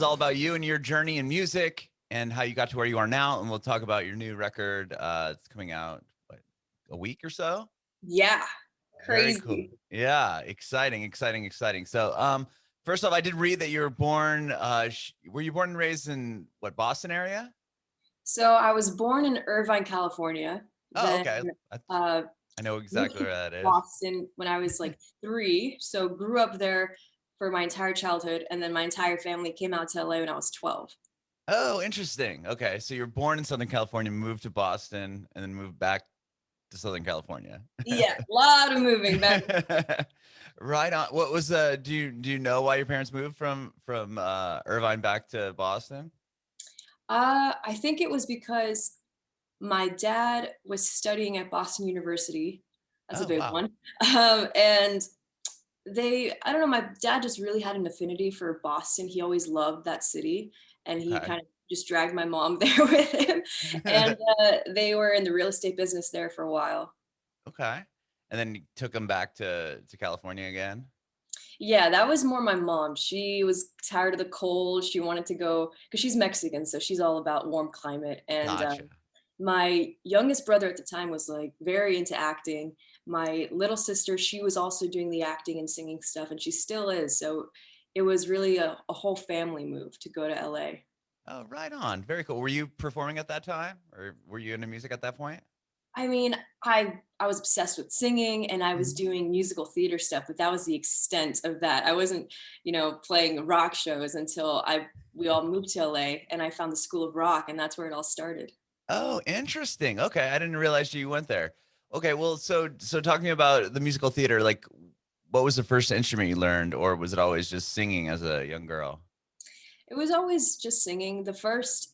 is all about you and your journey in music and how you got to where you are now. And we'll talk about your new record. It's coming out what, a week or so. Yeah, Very cool. crazy. Yeah, exciting, exciting, exciting. So, first off, I did read that you were born. Were you born and raised in what, Boston area? So I was born in Irvine, California, Oh, then okay. uh, I know moved exactly to where that is. Boston when I was like 3. So grew up there for my entire childhood, and then my entire family came out to LA when I was 12. Oh, interesting. Okay, so you're born in Southern California, moved to Boston, and then moved back to Southern California. Yeah, a lot of moving back. Right on. What was do you know why your parents moved from Irvine back to Boston? I think it was because my dad was studying at Boston University. That's a Oh, big wow. one. And I don't know, my dad just really had an affinity for Boston. He always loved that city, and he Okay. kind of just dragged my mom there with him. And they were in the real estate business there for a while. Okay. And then you took them back to California again? Yeah, that was more my mom. She was tired of the cold. She wanted to go because she's Mexican, so she's all about warm climate. And Gotcha. my youngest brother at the time was like very into acting. My little sister, she was also doing the acting and singing stuff, and she still is. So it was really a whole family move to go to LA. Oh, right on. Very cool. Were you performing at that time, or were you into music at that point? I mean, I was obsessed with singing and I was Mhm. doing musical theater stuff, but that was the extent of that. I wasn't, playing rock shows until I we all moved to LA and I found the School of Rock, and that's where it all started. Oh, interesting. Okay, I didn't realize you went there. Okay, well, so talking about the musical theater, like, what was the first instrument you learned, or was it always just singing as a young girl? It was always just singing. The first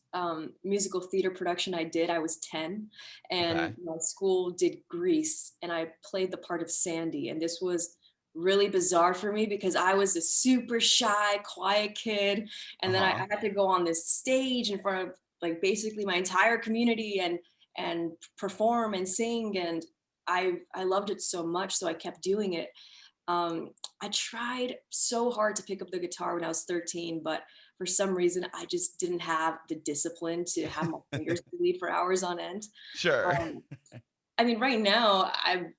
musical theater production I did, I was 10, and Okay. my school did Grease, and I played the part of Sandy. And this was really bizarre for me because I was a super shy, quiet kid. And then I Uh-huh. had to go on this stage in front of like basically my entire community and perform and sing. And I loved it so much, so I kept doing it. I tried so hard to pick up the guitar when I was 13, but for some reason, I just didn't have the discipline to have my fingers bleed for hours on end. Sure. Um, I mean, right now, I'm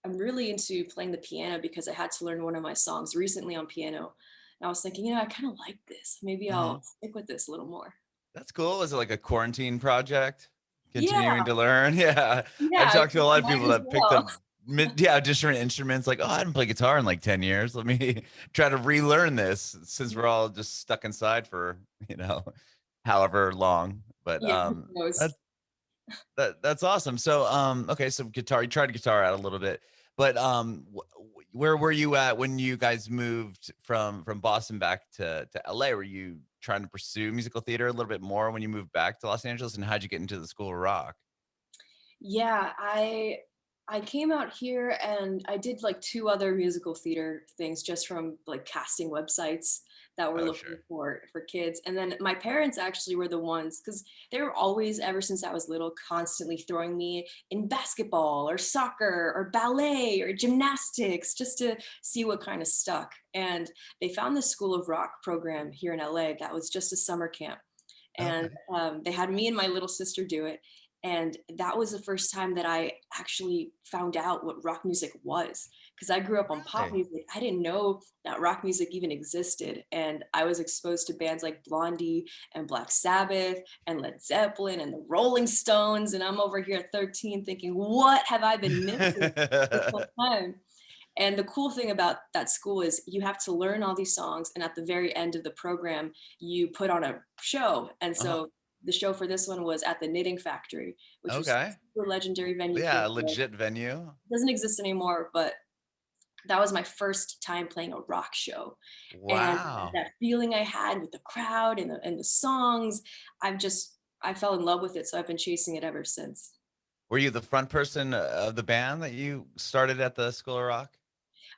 really into playing the piano because I had to learn one of my songs recently on piano. And I was thinking, I kind of like this. Maybe I'll Mhm. stick with this a little more. That's cool. Was it like a quarantine project? Yeah, Continuing to learn? Yeah. I've yeah, I talked to a figured lot of might people as that picked up well. different instruments, like, oh, I haven't played guitar in like 10 years. Let me try to relearn this since we're all just stuck inside for, you know, however long. But Yeah, who knows? that's that's awesome. So okay, so guitar, you tried guitar out a little bit, but where were you at when you guys moved from Boston back to LA? Were you trying to pursue musical theater a little bit more when you moved back to Los Angeles, and how'd you get into the School of Rock? Yeah, I came out here and I did like 2 other musical theater things just from like casting websites that were Oh, looking sure. for kids. And then my parents actually were the ones because they were always, ever since I was little, constantly throwing me in basketball or soccer or ballet or gymnastics just to see what kind of stuck. And they found the School of Rock program here in LA that was just a summer camp. And Okay. they had me and my little sister do it, and that was the first time that I actually found out what rock music was. Because I grew up on pop Really? music. I didn't know that rock music even existed. And I was exposed to bands like Blondie and Black Sabbath and Led Zeppelin and the Rolling Stones. And I'm over here at 13 thinking, what have I been missing this whole time? And the cool thing about that school is you have to learn all these songs. And at the very end of the program, you put on a show. And Uh-huh. so the show for this one was at the Knitting Factory, which was Okay. a super legendary venue here. Yeah, It legit venue. doesn't exist anymore, but that was my first time playing a rock show. And Wow. that feeling I had with the crowd and the songs, I fell in love with it. So I've been chasing it ever since. Were you the front person of the band that you started at the School of Rock?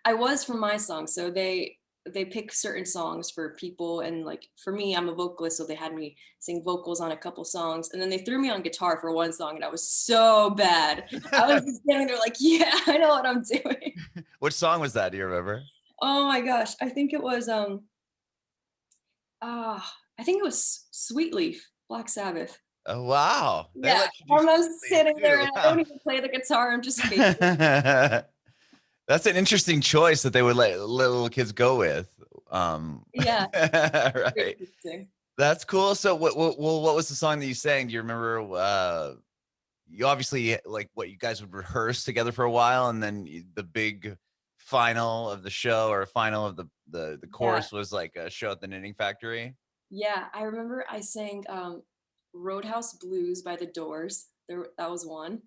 I was for my song. So they pick certain songs for people, and like for me, I'm a vocalist, so they had me sing vocals on a couple songs, and then they threw me on guitar for one song, and I was so bad. I was just standing there like, yeah, I know what I'm doing. Which song was that? Do you remember? Oh my gosh, I think it was I think it was Sweet Leaf, Black Sabbath. Oh, wow. They Yeah, let you do I'm Sweet Leaf sitting there too. and I Wow. don't even play the guitar. I'm just faking. That's an interesting choice that they would let little kids go with. Yeah, very Right. interesting. That's cool. So what was the song that you sang? Do you remember, you obviously like what you guys would rehearse together for a while and then the big final of the show or final of the Yeah, chorus was like a show at the Knitting Factory. yeah. I remember I sang Roadhouse Blues by the Doors. That was one.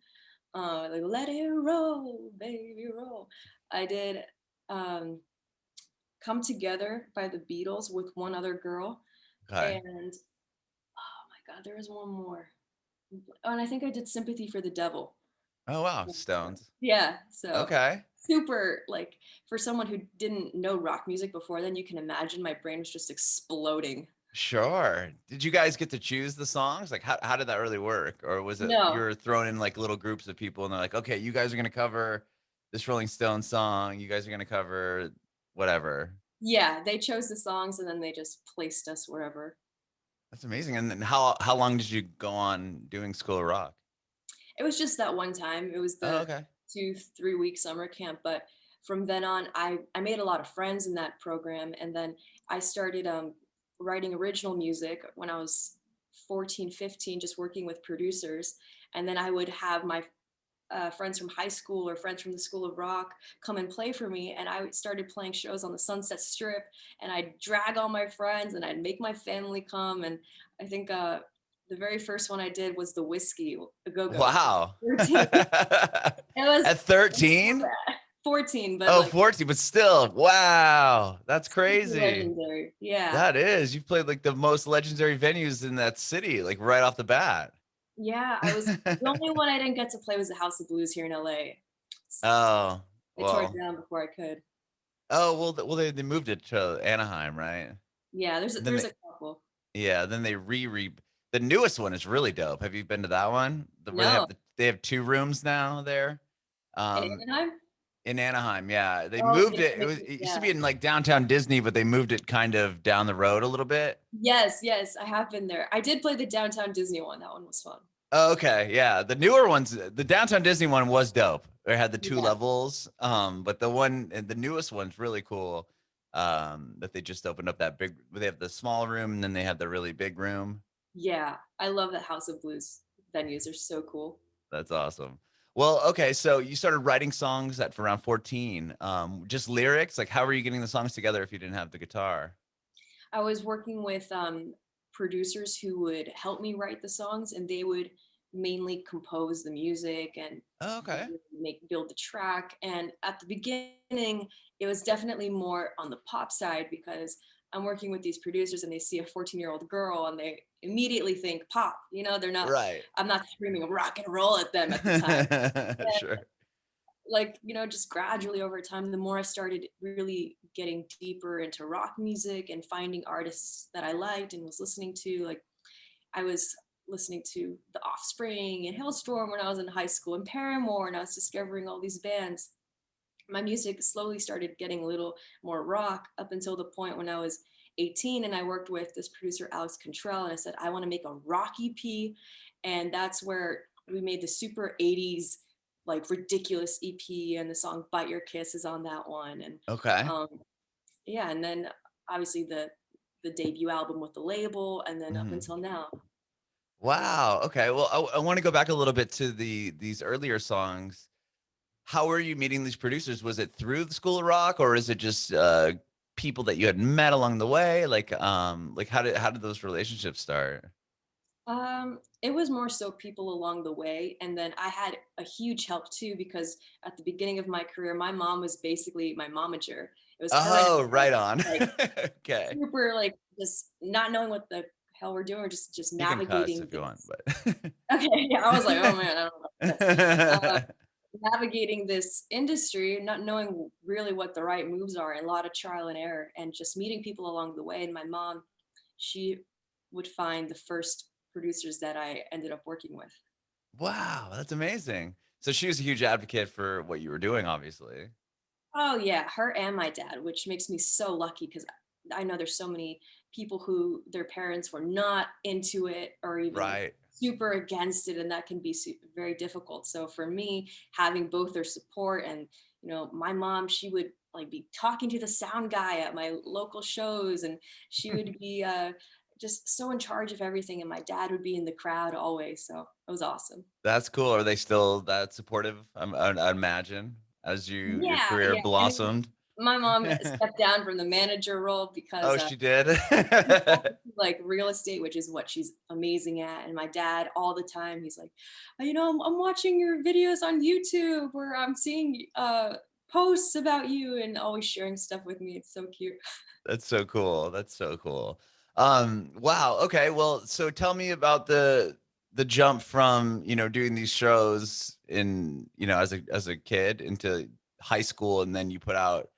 Like Let It Roll, Baby Roll. I did um, Come Together by the Beatles with one other girl. Okay. And oh my God, there was one more. Oh, and I think I did Sympathy for the Devil. Oh wow, Stones. Yeah, so Okay. super like for someone who didn't know rock music before then, you can imagine my brain was just exploding. Sure. Did you guys get to choose the songs? Like how did that really work? Or was it you No, were thrown in like little groups of people and they're like, okay, you guys are gonna cover this Rolling Stone song, you guys are gonna cover whatever. yeah, they chose the songs and then they just placed us wherever. That's amazing. And then how long did you go on doing School of Rock? It was just that one time. It was Oh, the okay. 2 3 week summer camp, but from then on, I made a lot of friends in that program, and then I started writing original music when I was 14, 15, just working with producers, and then I would have my friends from high school or friends from the School of Rock come and play for me. And I started playing shows on the Sunset Strip, and I'd drag all my friends and I'd make my family come. And I think the very first one I did was the Whiskey, a Go Go. Wow. 13. It was At 13? 14, but Oh, like 14, but still. Wow. That's super crazy. legendary. Yeah. That is. You've played like the most legendary venues in that city, like right off the bat. Yeah. I was the only one I didn't get to play was the House of Blues here in LA. Oh, They tore it well. down before I could. Oh, well, they moved it to Anaheim, right? Yeah, Then there's they a couple. yeah, then they the newest one is really dope. Have you been to that one? Where No. they have two rooms now there. In Um Anaheim? in Anaheim, yeah. They Oh, moved it. It used to yeah. be in like downtown Disney, but they moved it kind of down the road a little bit. Yes, yes, I have been there. I did play the Downtown Disney one. That one was fun. Oh, okay, yeah. The newer ones, the downtown Disney one was dope. It had the two Yeah. levels. But the newest one's really cool. That they just opened up that big. They have the small room, and then they have the really big room. Yeah. I love the House of Blues venues. They're so cool. That's awesome. Well, okay, so you started writing songs at around 14. Just lyrics. Like, how were you getting the songs together if you didn't have the guitar? I was working with producers who would help me write the songs, and they would mainly compose the music and Oh, okay. build the track. And at the beginning, it was definitely more on the pop side because I'm working with these producers and they see a 14-year-old girl and they immediately think pop. You know, they're not. Right. I'm not screaming rock and roll at them at the time. Sure. Like, just gradually over time, the more I started really getting deeper into rock music and finding artists that I liked and was listening to, like I was listening to The Offspring and Halestorm when I was in high school, and Paramore, and I was discovering all these bands. My music slowly started getting a little more rock up until the point when I was 18, and I worked with this producer Alex Contrell, and I said I want to make a rock EP. And that's where we made the super 80s like ridiculous EP, and the song Bite Your Kiss is on that one. And Okay. um yeah, and then obviously the debut album with the label, and then up Mhm. until now. Wow. Okay. Well, I want to go back a little bit to these earlier songs. How were you meeting these producers? Was it through the School of Rock, or is it just people that you had met along the way? Like how did those relationships start? It was more so people along the way. And then I had a huge help too, because at the beginning of my career, my mom was basically my momager. It was her and Oh, I, right on. like Okay. super like just not knowing what the hell we're doing, or just You can cuss navigating if you want, this. but Okay, yeah, I was like, oh man, I don't know about this. Uh, Navigating this industry, not knowing really what the right moves are, and a lot of trial and error, and just meeting people along the way. And my mom, she would find the first producers that I ended up working with. Wow, that's amazing. So she was a huge advocate for what you were doing, obviously. Oh yeah, her and my dad, which makes me so lucky because I know there's so many people who their parents were not into it or even Right. super against it, and that can be very difficult. So for me, having both their support and, my mom, she would like be talking to the sound guy at my local shows, and she would be just so in charge of everything, and my dad would be in the crowd always. So it was awesome. That's cool. Are they still that supportive? I imagine as your Yeah, career yeah. I mean, blossomed. my mom stepped down from the manager role because Oh, she did. she's also like real estate, which is what she's amazing at. And my dad, all the time, he's like, I'm watching your videos on YouTube where I'm seeing posts about you and always sharing stuff with me. It's so cute. That's so cool. That's so cool. Wow. Okay. Well, so tell me about the jump from, doing these shows in, as a kid into high school, and then you put out,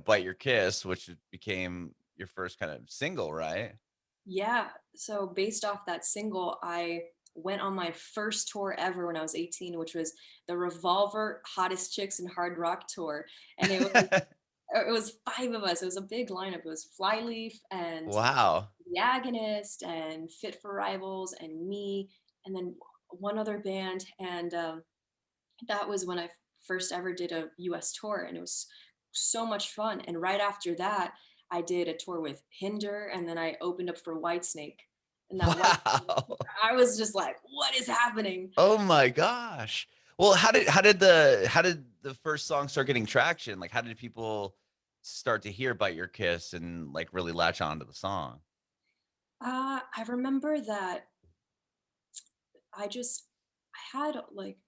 Bite Your Kiss, which became your first kind of single, right? Yeah. So based off that single, I went on my first tour ever when I was 18, which was the Revolver Hottest Chicks in Hard Rock tour. And it was five of us. It was a big lineup. It was Flyleaf and Wow. The Agonist and Fit for Rivals and me, and then one other band. And that was when I first ever did a US tour, and it was so much fun. And right after that, I did a tour with Hinder, and then I opened up for Whitesnake. And that White, Wow. I was just like, what is happening? Oh my gosh. Well, how did the first song start getting traction? Like, how did people start to hear Bite Your Kiss and like really latch on to the song? I remember that I had like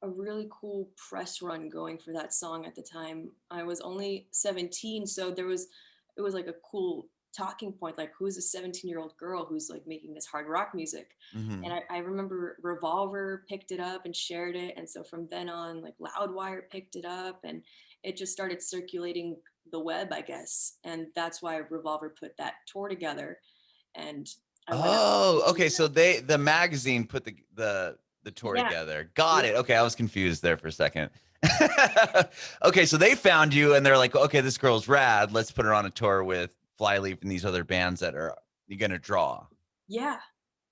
a really cool press run going for that song at the time. I was only 17, so it was like a cool talking point, like who's a 17-year-old girl who's like making this hard rock music. And Hmm. I remember Revolver picked it up and shared it, and so from then on, like Loudwire picked it up, and it just started circulating the web, I guess. And that's why Revolver put that tour together, and I went out. Oh, okay. So the magazine put the tour Yeah, together. Got yeah, it. Okay, I was confused there for a second. Okay, so they found you and they're like, okay, this girl's rad. Let's put her on a tour with Flyleaf and these other bands that are you're gonna draw. yeah.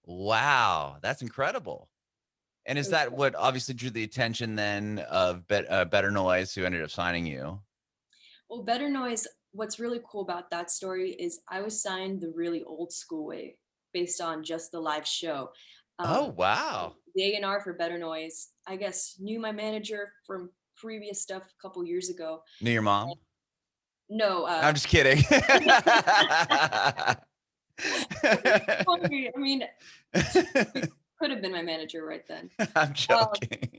Wow, that's incredible. And It is was that what obviously drew the attention then of Better Noise, who ended up signing you? Well, Better Noise, what's really cool about that story is I was signed the really old school way based on just the live show. Oh, Um, wow. the A&R for Better Noise, I guess, knew my manager from previous stuff a couple years ago. Knew your mom? No, I'm just kidding. I mean, it could have been my manager right then. I'm Um, joking.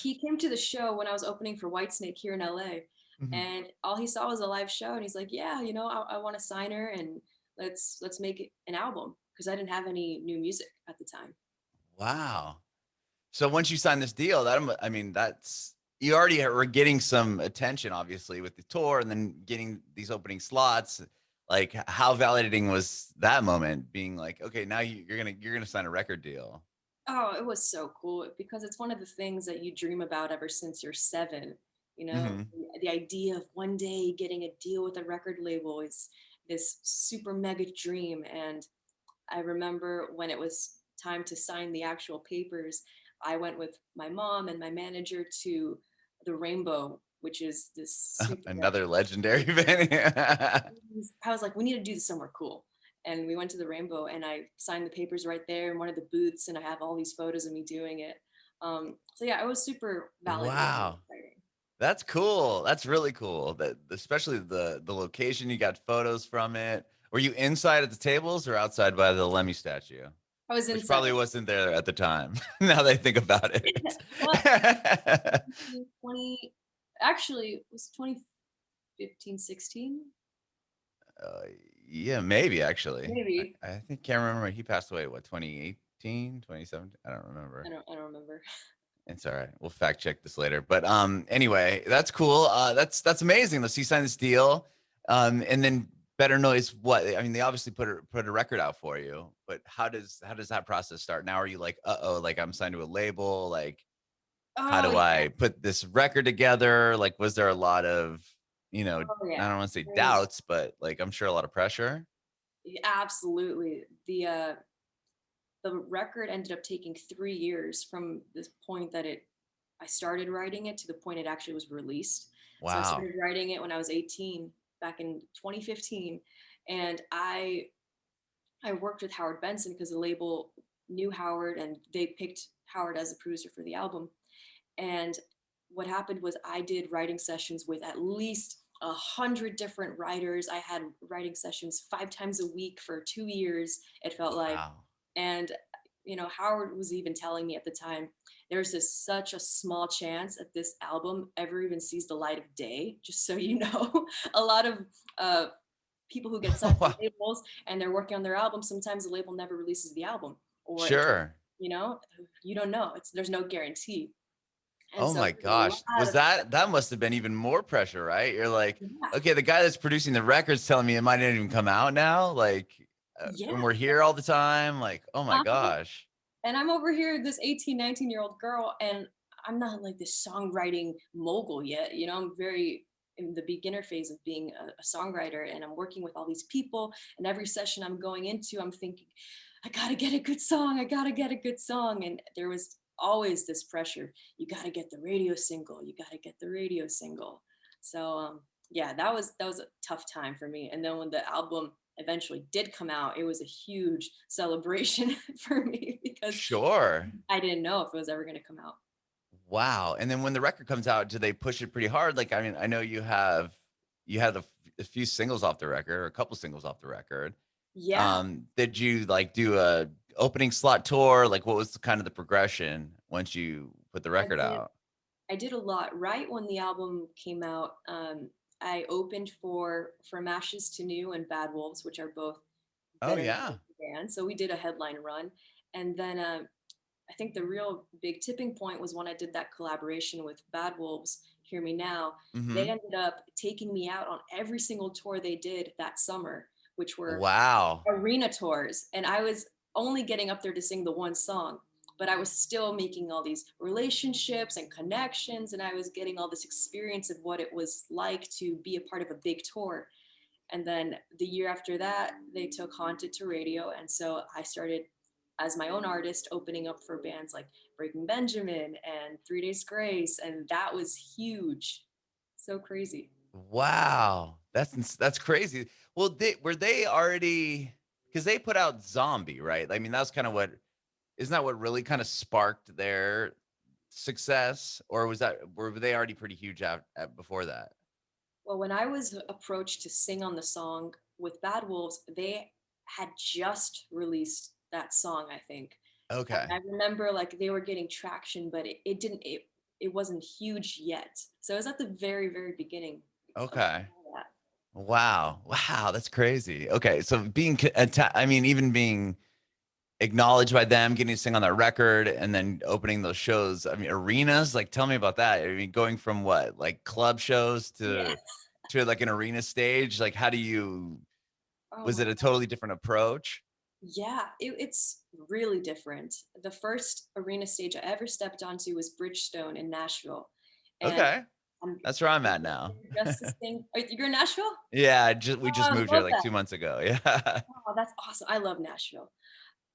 he came to the show when I was opening for Whitesnake here in LA, Mhm. and all he saw was a live show, and he's like, "Yeah, I want to sign her, and let's make it an album," because I didn't have any new music at the time. Wow. So once you sign this deal, I mean, that's you already were getting some attention, obviously, with the tour, and then getting these opening slots. Like, how validating was that moment? Being like, okay, now you're gonna sign a record deal. Oh, it was so cool because it's one of the things that you dream about ever since you're 7. Hmm. The idea of one day getting a deal with a record label is this super mega dream. And I remember when it was time to sign the actual papers, I went with my mom and my manager to the Rainbow, which is this super. Another legendary venue. I was like, we need to do this somewhere cool. And we went to the Rainbow, and I signed the papers right there in one of the booths, and I have all these photos of me doing it. So yeah, it was super validating and Wow. exciting. That's cool. That's really cool. That especially the location, you got photos from it. Were you inside at the tables or outside by the Lemmy statue? I was Which inside. probably wasn't there at the time. Now that I think about it. Well, 20, actually, it was 2015, 16, Uh, yeah, maybe actually. maybe. I think can't remember. He passed away what 2018, 2017. I don't remember. I don't remember. It's all right. We'll fact check this later. But anyway, that's cool. That's amazing. Let's see sign this deal. And then Better Noise, what I mean, they obviously put a record out for you, but how does that process start? Now are you like, uh-oh, like I'm signed to a label? Like, how Oh do yeah. I put this record together? Like, was there a lot of, you know, Oh I yeah, don't want to say very, doubts, but like I'm sure a lot of pressure. absolutely. The record ended up taking 3 years from this point that it I started writing it to the point it actually was released. So I Wow. started writing it when I was 18 back in 2015, and I worked with Howard Benson because the label knew Howard and they picked Howard as the producer for the album. And what happened was I did writing sessions with at least 100 different writers. I had writing sessions 5 times a week for 2 years, it felt like. Wow. And Howard was even telling me at the time, there's such a small chance that this album ever even sees the light of day, just so you know. A lot of uh, people who get signed to Wow. labels and they're working on their album, sometimes the label never releases the album, or it just, Sure. you know, you don't know. There's no guarantee. And Oh so my there's a gosh. lot Was of that must have been even more pressure, right? You're like, yeah, okay, the guy that's producing the record's telling me it might not even come out now. Like, yeah. and we're here all the time. Like, oh my Uh-huh. gosh. And I'm over here, this 18, 19-year-old girl, and I'm not like this songwriting mogul yet. I'm very in the beginner phase of being a songwriter, and I'm working with all these people. And every session I'm going into, I'm thinking, I gotta get a good song. I gotta get a good song. And there was always this pressure. You gotta get the radio single. You gotta get the radio single. So yeah, that was a tough time for me. And then when the album eventually did come out, it was a huge celebration for me because Sure. I didn't know if it was ever going to come out. Wow. And then when the record comes out, do they push it pretty hard? Like, I mean, I know you had a few singles off the record or a couple singles off the record. Yeah, Did you like do a opening slot tour? Like what was the kind of the progression once you put the I record did. out? I did a lot. Right when the album came out, I opened for From Ashes to New and Bad Wolves, which are both Oh very yeah. good bands. So we did a headline run, and then I think the real big tipping point was when I did that collaboration with Bad Wolves, Hear Me Now. They Mm-hmm. ended up taking me out on every single tour they did that summer, which were Wow. arena tours. And I was only getting up there to sing the one song, but I was still making all these relationships and connections. And I was getting all this experience of what it was like to be a part of a big tour. And then the year after that, they took Haunted to radio. And so I started as my own artist opening up for bands like Breaking Benjamin and 3 Days Grace. And that was huge. So crazy. Wow. That's crazy. Well, they already because they put out Zombie, right? I mean, that's kind of what isn't that what really kind of sparked their success, or were they already pretty huge before that? Well, when I was approached to sing on the song with Bad Wolves, they had just released that song, I think. And Okay. I remember like they were getting traction, but it didn't it wasn't huge yet. So it was at the very, very beginning of Okay. that. Wow. Wow. That's crazy. Okay. So I mean, even being acknowledged by them, getting to sing on that record and then opening those shows. I mean, arenas, like tell me about that. I mean, going from what, like club shows Yeah. to like an arena stage, like how do you Oh was my it a totally different approach? yeah, it's really different. The first arena stage I ever stepped onto was Bridgestone in Nashville. And Okay. I'm That's where I'm at now. just to sing. You're in Nashville? Yeah, we Oh, just I moved here love like that. 2 months ago. Yeah. Oh, that's awesome. I love Nashville.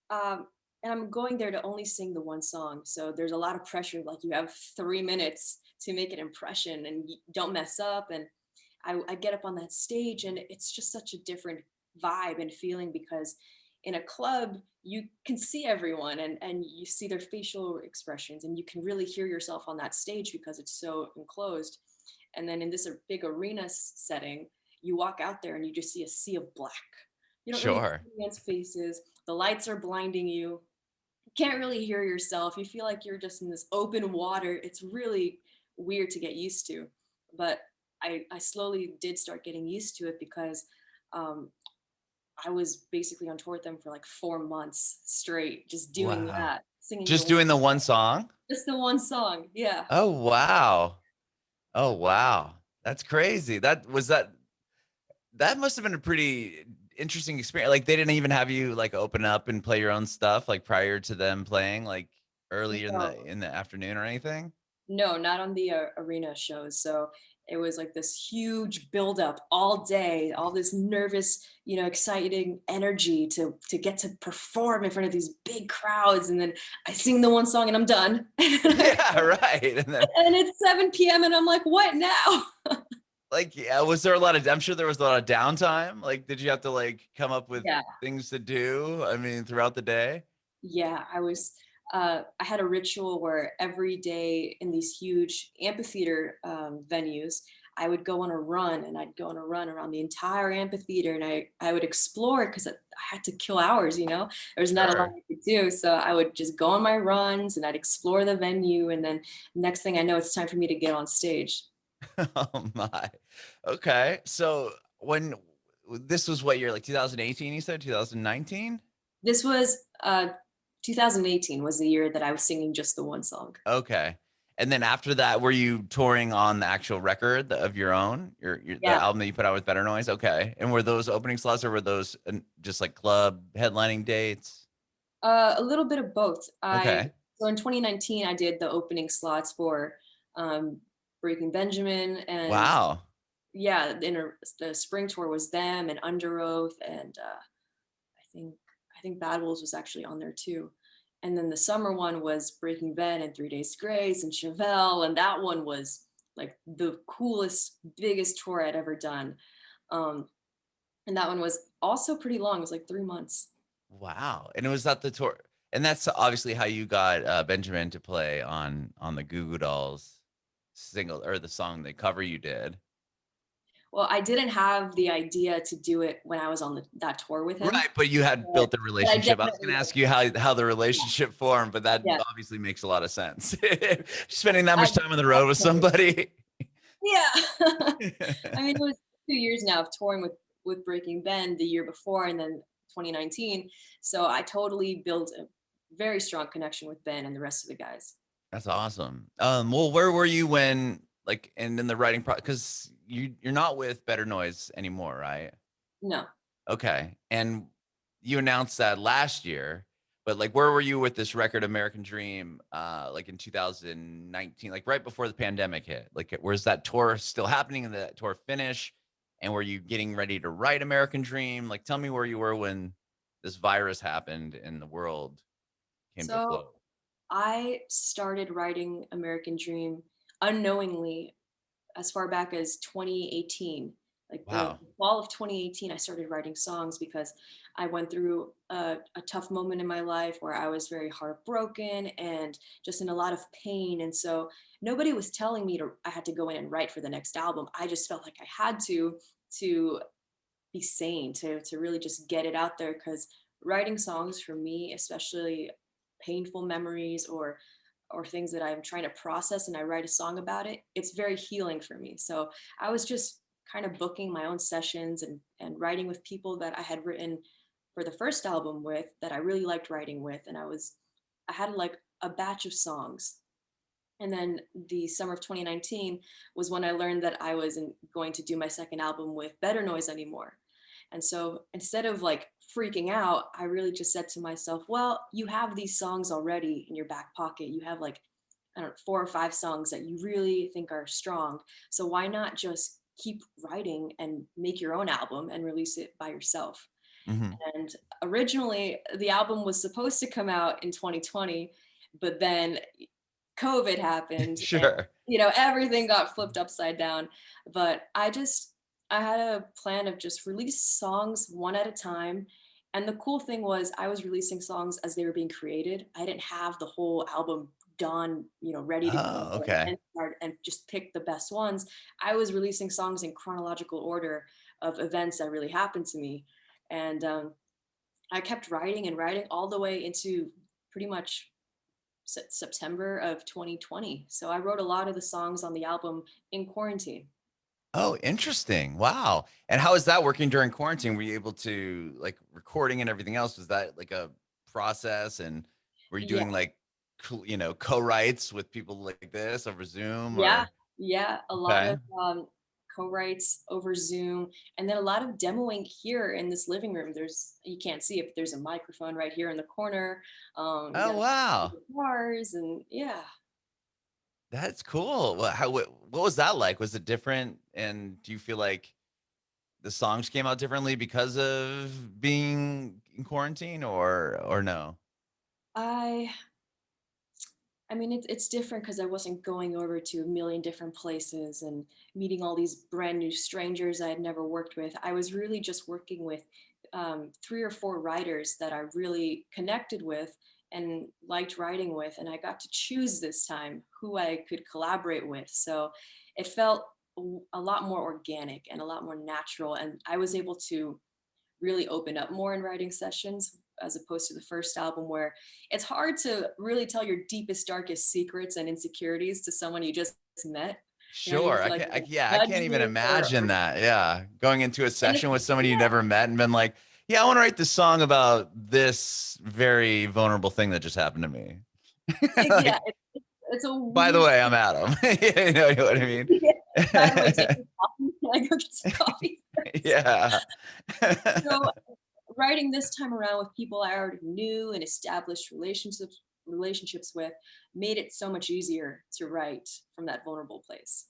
Um, and I'm going there to only sing the one song. So there's a lot of pressure. Like you have 3 minutes to make an impression and you don't mess up. And I get up on that stage and it's just such a different vibe and feeling because in a club, you can see everyone and you see their facial expressions and you can really hear yourself on that stage because it's so enclosed. And then in this big arena setting, you walk out there and you just see a sea of black. You don't really Sure. see anyone's faces. The lights are blinding you. You can't really hear yourself. You feel like you're just in this open water. It's really weird to get used to. But I slowly did start getting used to it because um, I was basically on tour with them for like 4 months straight, just doing Wow. that, singing the Just one, doing the one song? just the one song. Yeah. Oh, wow. Oh, wow. That's crazy. That must have been a pretty interesting experience. Like they didn't even have you like open up and play your own stuff like prior to them playing like early in No, the afternoon or anything? no, not on the arena shows. So it was like this huge buildup all day, all this nervous, exciting energy to get to perform in front of these big crowds. And then I sing the one song and I'm done. Yeah, right. And then And it's 7 p.m. and I'm like, what now? like, yeah, was there a lot of I'm sure there was a lot of downtime. Like, did you have to like come up with Yeah. things to do? I mean, throughout the day? Yeah, I had a ritual where every day in these huge amphitheater venues, I would go on a run and I'd go on a run around the entire amphitheater and I would explore because I had to kill hours, there's not a lot Sure. I could do. So I would just go on my runs and I'd explore the venue. And then next thing I know, it's time for me to get on stage. Oh my. Okay. So when this was what year? Like 2018, you said 2019? This was 2018 was the year that I was singing just the one song. Okay. And then after that, were you touring on the actual record of your own, the Yeah, album that you put out with Better Noise? Okay. And were those opening slots or were those just like club headlining dates? a little bit of both. Okay. So in 2019, I did the opening slots for um, Breaking Benjamin, and Wow. yeah, the spring tour was them and Under Oath, and I think I think Bad Wolves was actually on there too. And then the summer one was Breaking Ben and 3 Days Grace and Chevelle, and that one was like the coolest, biggest tour I'd ever done. Um, and that one was also pretty long. It was like 3 months. Wow. And it was at the tour. And that's obviously how you got Benjamin to play on the Goo Goo Dolls single or the song they cover you did. Well, I didn't have the idea to do it when I was on that tour with him, Right, but you had but, built a but I relationship. I was definitely gonna like, ask you how the relationship formed, but that yeah, obviously makes a lot of sense. Spending that I much time on the road with somebody. yeah. I mean, it was 2 years now of touring with Breaking Ben the year before, and then 2019. So I totally built a very strong connection with Ben and the rest of the guys. That's awesome. Well, where were you when like and in the writing process? Because you're not with Better Noise anymore, right? No. Okay. And you announced that last year, but like where were you with this record American Dream like in 2019, like right before the pandemic hit? Like where's that tour still happening and that tour finish? And were you getting ready to write American Dream? Like tell me where you were when this virus happened and the world came to a So close. I started writing American Dream unknowingly as far back as 2018. Like the Wow. fall of 2018, I started writing songs because I went through a tough moment in my life where I was very heartbroken and just in a lot of pain. And so nobody was telling me I had to go in and write for the next album. I just felt like I had to be sane, to really just get it out there. Because writing songs for me, especially painful memories or things that I'm trying to process and I write a song about it, it's very healing for me. So I was just kind of booking my own sessions and writing with people that I had written for the first album with that I really liked writing with. And I had like a batch of songs. And then the summer of 2019 was when I learned that I wasn't going to do my second album with Better Noise anymore. And so instead of like freaking out, I really just said to myself, well, you have these songs already in your back pocket. You have like, I don't know, 4 or 5 songs that you really think are strong. So why not just keep writing and make your own album and release it by yourself? Hmm. And originally, the album was supposed to come out in 2020, but then COVID happened and Sure. everything got flipped upside down. But I had a plan of just release songs one at a time. And the cool thing was I was releasing songs as they were being created. I didn't have the whole album done, ready to Oh, go okay. and start and just pick the best ones. I was releasing songs in chronological order of events that really happened to me. And I kept writing and writing all the way into pretty much September of 2020. So I wrote a lot of the songs on the album in quarantine. Oh, interesting. Wow. And how is that working during quarantine? Were you able to like recording and everything else? Was that like a process? And were you Yeah, doing like, co-writes with people like this over Zoom yeah, or? yeah. A lot Okay. of co-writes over Zoom, and then a lot of demoing here in this living room. You can't see it, but there's a microphone right here in the corner. We Oh, got wow. guitars, and yeah, That's cool. What was that like? Was it different? And do you feel like the songs came out differently because of being in quarantine, or no? I I mean, it's different because I wasn't going over to a million different places and meeting all these brand new strangers I had never worked with. I was really just working with 3 or 4 writers that I really connected with and liked writing with, and I got to choose this time who I could collaborate with. So it felt a lot more organic and a lot more natural, and I was able to really open up more in writing sessions as opposed to the first album where it's hard to really tell your deepest darkest secrets and insecurities to someone you just met. You know, you Sure. feel like they're Yeah, I gonna can't judge even you imagine or that. Yeah. Going into a and session it's with somebody you yeah, never met and been like, yeah, I want to write this song about this very vulnerable thing that just happened to me. yeah, Like, it's a by the weird way, I'm feeling. Adam. You know what I mean? Yeah. By the way, take your coffee. Can I go get some coffee first? Yeah. So writing this time around with people I already knew and established relationships with made it so much easier to write from that vulnerable place.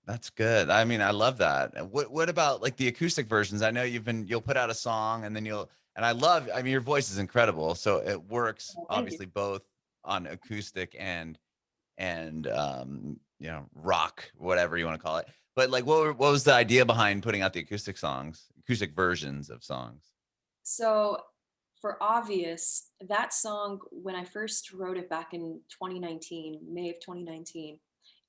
That's good. I mean, I love that. And what about like the acoustic versions? I know you'll put out a song and then and I mean, your voice is incredible. So it works Oh, thank you. obviously both on acoustic and rock, whatever you want to call it. But like what was the idea behind putting out the acoustic versions of songs? So, for obvious, that song, when I first wrote it back in 2019, May of 2019,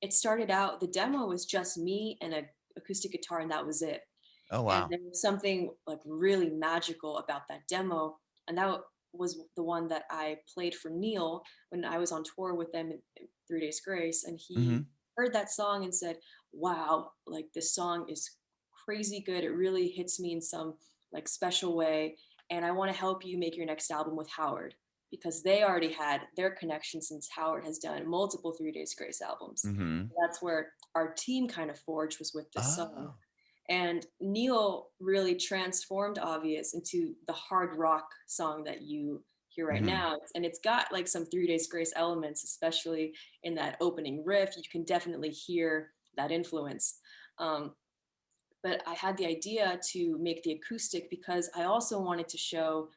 it started out, the demo was just me and a acoustic guitar, and that was it. Oh And wow. there was something like really magical about that demo. And that was the one that I played for Neil when I was on tour with them in 3 Days Grace. And he Hmm. heard that song and said, wow, like this song is crazy good. It really hits me in some like special way. And I want to help you make your next album with Howard because they already had their connection since Howard has done multiple 3 Days Grace albums. Hmm. That's where our team kind of forged was with this song. Oh. And Neil really transformed Obvious into the hard rock song that you hear right Hmm. now. And it's got like some 3 Days Grace elements, especially in that opening riff. You can definitely hear that influence. Um, but I had the idea to make the acoustic because I also wanted to show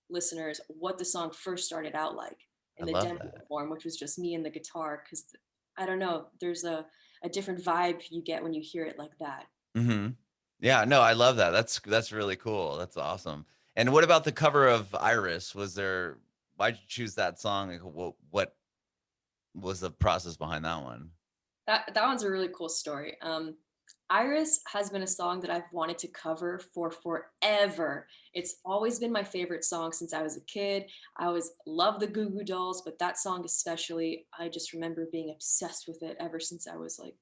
listeners what the song first started out like I in the love demo that. form, which was just me and the guitar. Because I don't know, there's a different vibe you get when you hear it like that. Hmm. Yeah, no, I love that. That's really cool. That's awesome. And what about the cover of Iris? Why'd you choose that song? Like, what was the process behind that one? That one's a really cool story. Iris has been a song that I've wanted to cover for forever. It's always been my favorite song since I was a kid. I always loved the Goo Goo Dolls, but that song especially, I just remember being obsessed with it ever since I was like,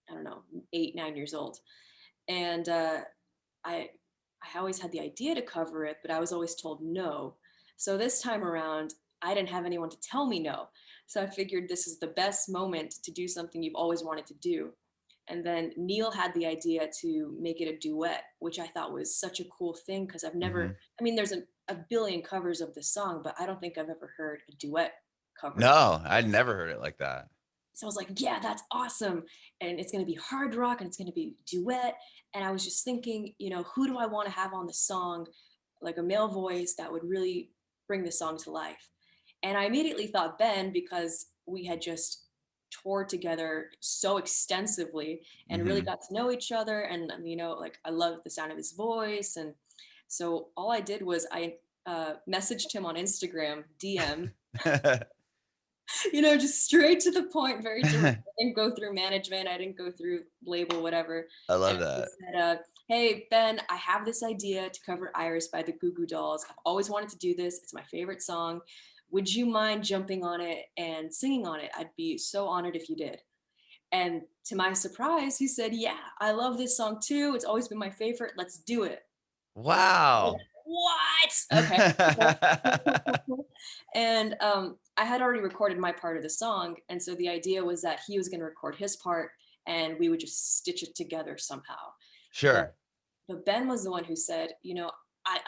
I don't know, 8, 9 years old. And I I always had the idea to cover it, but I was always told no. So this time around, I didn't have anyone to tell me no. So I figured this is the best moment to do something you've always wanted to do. And then Neil had the idea to make it a duet, which I thought was such a cool thing because I've never, Hmm. I mean, there's a billion covers of the song, but I don't think I've ever heard a duet covered. No, I'd never heard it like that. So I was like, yeah, that's awesome. And it's going to be hard rock and it's going to be duet. And I was just thinking, who do I want to have on the song, like a male voice that would really bring the song to life? And I immediately thought Ben because we had just toured together so extensively and really Hmm. got to know each other. And, like I loved the sound of his voice. And so all I did was I messaged him on Instagram, DM, just straight to the point, very direct. I didn't go through management. I didn't go through label, whatever. I And love I that. just said, hey, Ben, I have this idea to cover Iris by the Goo Goo Dolls. I've always wanted to do this. It's my favorite song. Would you mind jumping on it and singing on it? I'd be so honored if you did. And to my surprise, he said, yeah, I love this song too. It's always been my favorite. Let's do it. And I was like, Wow. what? Okay. Cool, cool, cool. And I had already recorded my part of the song. And so the idea was that he was going to record his part and we would just stitch it together somehow. But, Sure. but Ben was the one who said,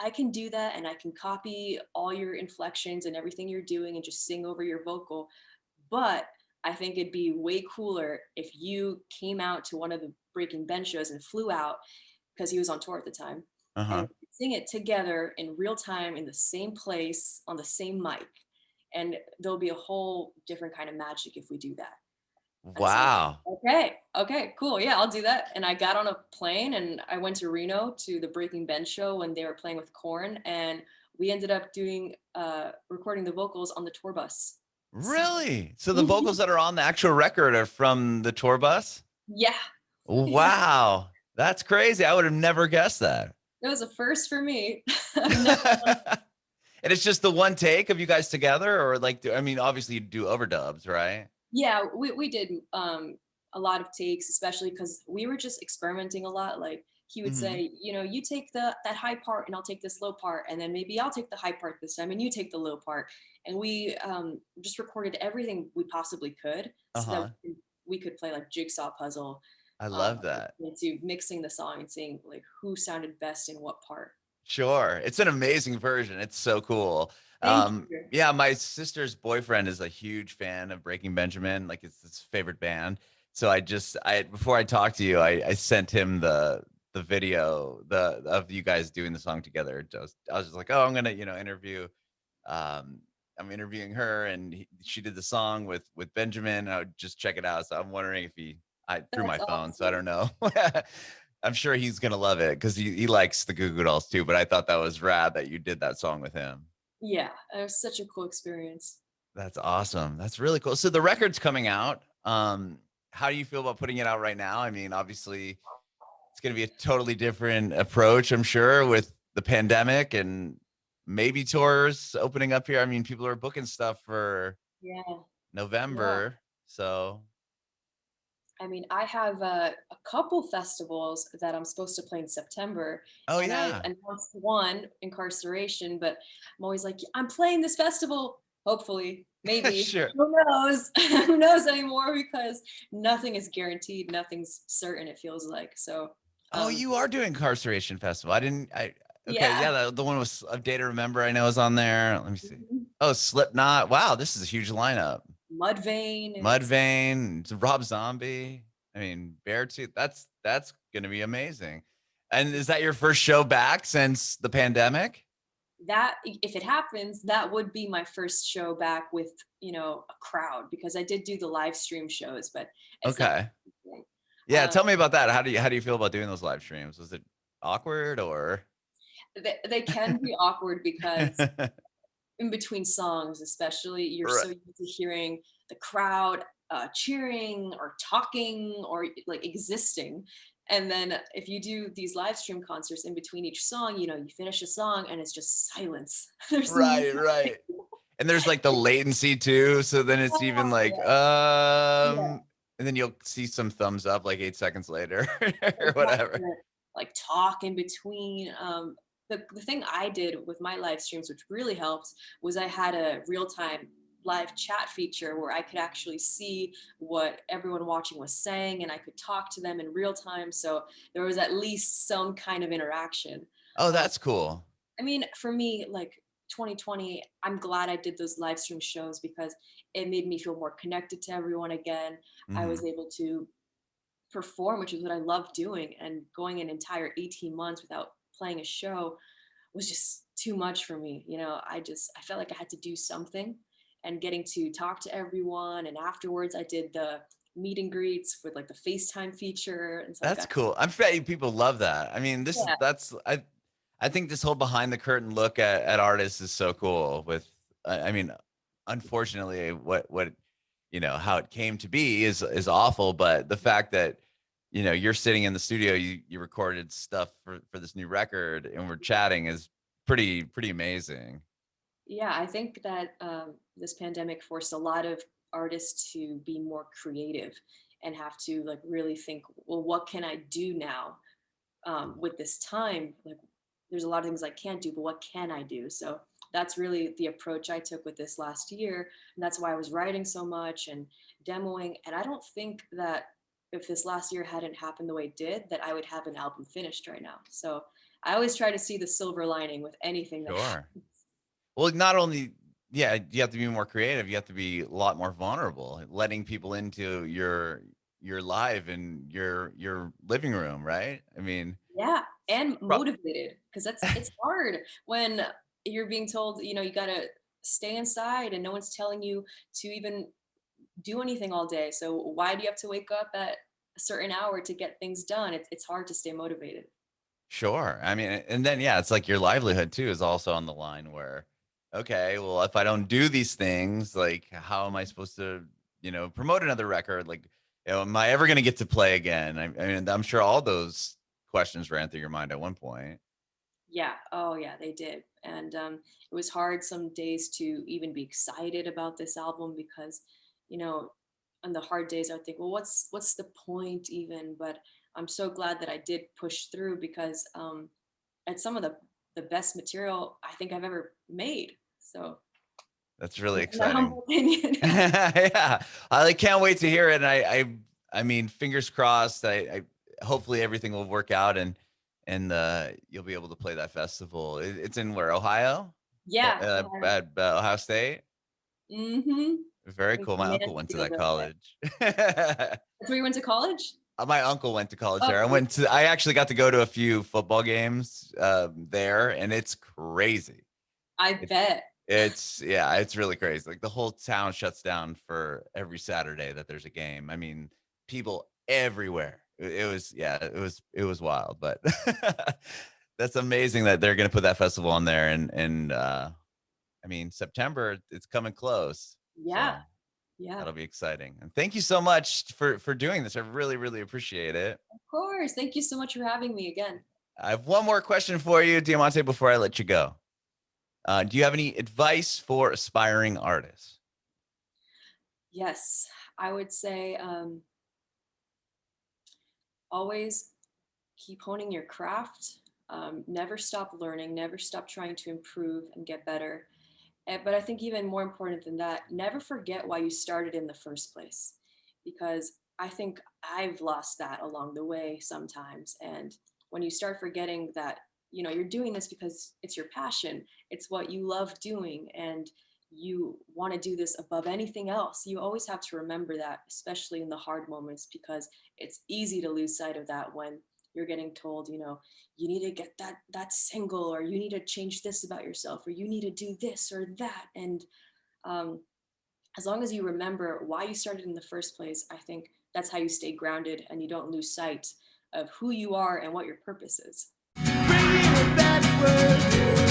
I can do that and I can copy all your inflections and everything you're doing and just sing over your vocal. But I think it'd be way cooler if you came out to one of the Breaking Bench shows and flew out because he was on tour at the time, and Uh-huh. sing it together in real time in the same place on the same mic. And there'll be a whole different kind of magic if we do that. And so I was Wow. like, okay, okay, cool. Yeah, I'll do that. And I got on a plane and I went to Reno to the Breaking Bench show when they were playing with Korn. And we ended up doing recording the vocals on the tour bus. So Really? So the vocals that are on the actual record are from the tour bus? yeah, yeah. Wow. That's crazy. I would have never guessed that. It was a first for me. I've never done. And it's just the one take of you guys together, or like, I mean, obviously you do overdubs, right? Yeah, we did a lot of takes, especially because we were just experimenting a lot. Like he would Hmm. say, you know, you take that high part and I'll take this low part, and then maybe I'll take the high part this time and you take the low part. And we just recorded everything we possibly could so that Uh-huh. we could play like jigsaw puzzle I love like, that. into mixing the song and seeing like who sounded best in what part. Sure. It's an amazing version. It's so cool. Thank you. Yeah, my sister's boyfriend is a huge fan of Breaking Benjamin, like it's his favorite band. So I before I talked to you, I sent him the video of you guys doing the song together. I was just like, oh, I'm gonna, interview. Um, I'm interviewing her, and she did the song with Benjamin. I would just check it out. So I'm wondering if I through my That's phone, so I awesome. don't know. I'm sure he's gonna love it because he likes the Goo Goo Dolls too. But I thought that was rad that you did that song with him. Yeah, it was such a cool experience. That's awesome. That's really cool. So the record's coming out. How do you feel about putting it out right now? I mean, obviously, it's going to be a totally different approach, I'm sure, with the pandemic and maybe tours opening up here. I mean, people are booking stuff for Yeah. Yeah. November. So, I mean, I have a couple festivals that I'm supposed to play in September, oh and I yeah, announced one, Incarceration, but I'm always like, I'm playing this festival. Hopefully, maybe. sure. Who knows? Who knows anymore? Because nothing is guaranteed, nothing's certain. It feels like so. Oh, Um, you are doing Incarceration Festival. I didn't. Okay, yeah. yeah, the one with A Day to Remember. I know is on there. Let me see. Mhm. Oh, Slipknot. Wow, this is a huge lineup. Mudvayne. It's Mudvayne, Rob Zombie. I mean, Beartooth. That's gonna be amazing. And is that your first show back since the pandemic? that if it happens, that would be my first show back with a crowd because I did do the live stream shows, but it's not. Okay. Yeah, Um, tell me about that. How do you feel about doing those live streams? Was it awkward or they can be awkward because in between songs, especially, you're Right. so used to hearing the crowd cheering or talking or like existing. And then if you do these live stream concerts in between each song, you finish a song and it's just silence. There's nothing. Right, right. And there's like the latency too. So then it's even Oh, like, yeah, yeah, and then you'll see some thumbs up like 8 seconds later or whatever. exactly. Like talk in between. The thing I did with my live streams, which really helped, was I had a real time live chat feature where I could actually see what everyone watching was saying and I could talk to them in real time. So there was at least some kind of interaction. Oh, Um, that's cool. I mean, for me, like 2020, I'm glad I did those live stream shows because it made me feel more connected to everyone again. I was Hmm. able to perform, which is what I love doing. And going an entire 18 months without playing a show was just too much for me. I felt like I had to do something, and getting to talk to everyone. And afterwards, I did the meet and greets with like the FaceTime feature. And so I That's got, cool. I'm betting people love that. I mean, yeah, that's I think this whole behind the curtain look at artists is so cool. I mean, unfortunately, what how it came to be is awful. But the fact that you're sitting in the studio, you recorded stuff for this new record, and we're chatting is pretty amazing. yeah, I think that this pandemic forced a lot of artists to be more creative and have to like really think, well, what can I do now with this time? Like, there's a lot of things I can't do, but what can I do? So that's really the approach I took with this last year. And that's why I was writing so much and demoing. And I don't think that if this last year hadn't happened the way it did, that I would have an album finished right now. So I always try to see the silver lining with anything that Sure. Well, not only Yeah, you have to be more creative. You have to be a lot more vulnerable, letting people into your live and your living room, right? I mean, Yeah, and pro- motivated, because it's hard when you're being told, you gotta stay inside and no one's telling you to even do anything all day. So why do you have to wake up at a certain hour to get things done? It's hard to stay motivated. Sure. I mean, and then yeah, it's like your livelihood too is also on the line where, okay, well, if I don't do these things, like how am I supposed to, promote another record? Like, am I ever going to get to play again? I mean, I'm sure all those questions ran through your mind at one point. Yeah. Oh, yeah, they did. And it was hard some days to even be excited about this album because, you know, on the hard days, I would think, well, what's the point even? But I'm so glad that I did push through because it's some of the best material I think I've ever made. So, That's really in my exciting. humble opinion. Yeah, I like, can't wait to hear it. And I mean, fingers crossed. I hopefully everything will work out and you'll be able to play that festival. It's in where, Ohio, Yeah. at Ohio State. Mm-hmm. Very In cool. My uncle went to Mansfield, that okay. college. That's where you went to college? My uncle went to college Oh, there. cool. I actually got to go to a few football games there, and it's crazy. I It, bet. yeah, it's really crazy. Like the whole town shuts down for every Saturday that there's a game. I mean, people everywhere. It was, yeah, it was wild, but that's amazing that they're going to put that festival on there. And I mean, September, it's coming close. Yeah. So Yeah. that'll be exciting. And thank you so much for doing this. I really, really appreciate it. Of course. Thank you so much for having me again. I have one more question for you, Diamante, before I let you go. Do you have any advice for aspiring artists? Yes, I would say always keep honing your craft. Never stop learning, never stop trying to improve and get better. But I think even more important than that, never forget why you started in the first place. Because I think I've lost that along the way sometimes. And when you start forgetting that, you're doing this because it's your passion, it's what you love doing, and you want to do this above anything else, you always have to remember that, especially in the hard moments, because it's easy to lose sight of that when you're getting told, you need to get that single, or you need to change this about yourself, or you need to do this or that. And um, as long as you remember why you started in the first place, I think that's how you stay grounded and you don't lose sight of who you are and what your purpose is. Bringing it backward.